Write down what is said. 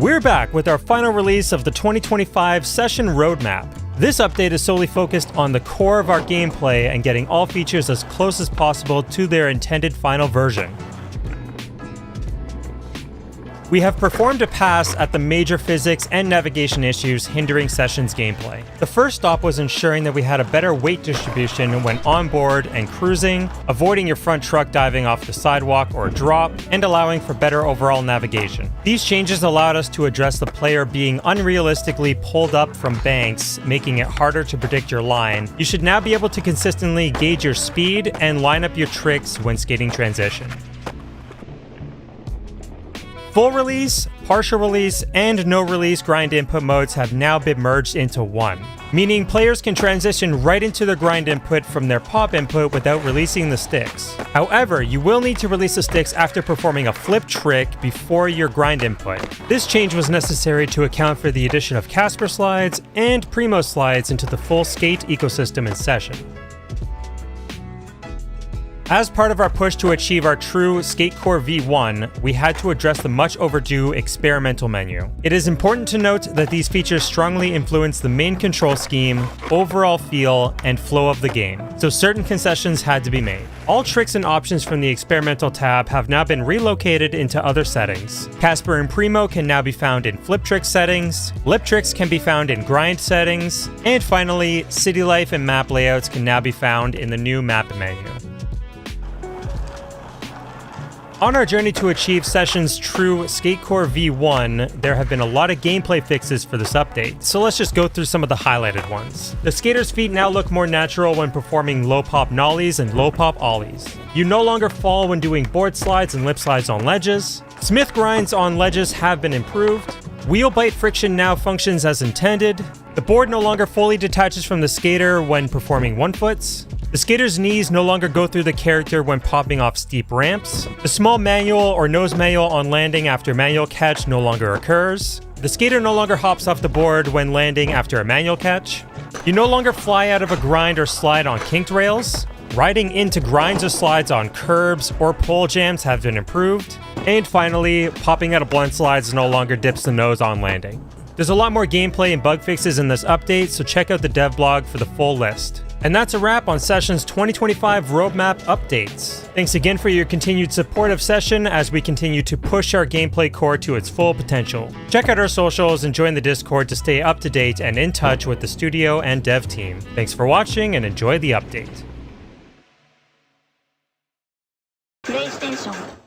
We're back with our final release of the 2025 Session Roadmap. This update is solely focused on the core of our gameplay and getting all features as close as possible to their intended final version. We have performed a pass at the major physics and navigation issues hindering Session's gameplay. The first stop was ensuring that we had a better weight distribution when on board and cruising, avoiding your front truck diving off the sidewalk or drop, and allowing for better overall navigation. These changes allowed us to address the player being unrealistically pulled up from banks, making it harder to predict your line. You should now be able to consistently gauge your speed and line up your tricks when skating transition. Full release, partial release, and no release grind input modes have now been merged into one, meaning players can transition right into their grind input from their pop input without releasing the sticks. However, you will need to release the sticks after performing a flip trick before your grind input. This change was necessary to account for the addition of Casper slides and Primo slides into the full skate ecosystem in Session. As part of our push to achieve our true SkateCore V1, we had to address the much overdue experimental menu. It is important to note that these features strongly influence the main control scheme, overall feel, and flow of the game, so certain concessions had to be made. All tricks and options from the experimental tab have now been relocated into other settings. Casper and Primo can now be found in flip trick settings, lip tricks can be found in grind settings, and finally, city life and map layouts can now be found in the new map menu. On our journey to achieve Session's true SkateCore V1, there have been a lot of gameplay fixes for this update, so let's just go through some of the highlighted ones. The skater's feet now look more natural when performing low pop nollies and low pop ollies. You no longer fall when doing board slides and lip slides on ledges. Smith grinds on ledges have been improved. Wheel bite friction now functions as intended. The board no longer fully detaches from the skater when performing one-foots. The skater's knees no longer go through the character when popping off steep ramps. The small manual or nose manual on landing after manual catch no longer occurs. The skater no longer hops off the board when landing after a manual catch. You no longer fly out of a grind or slide on kinked rails. Riding into grinds or slides on curbs or pole jams have been improved. And finally, popping out of blunt slides no longer dips the nose on landing. There's a lot more gameplay and bug fixes in this update, so check out the dev blog for the full list. And that's a wrap on Session's 2025 roadmap updates. Thanks again for your continued support of Session as we continue to push our gameplay core to its full potential. Check out our socials and join the Discord to stay up to date and in touch with the studio and dev team. Thanks for watching and enjoy the update. PlayStation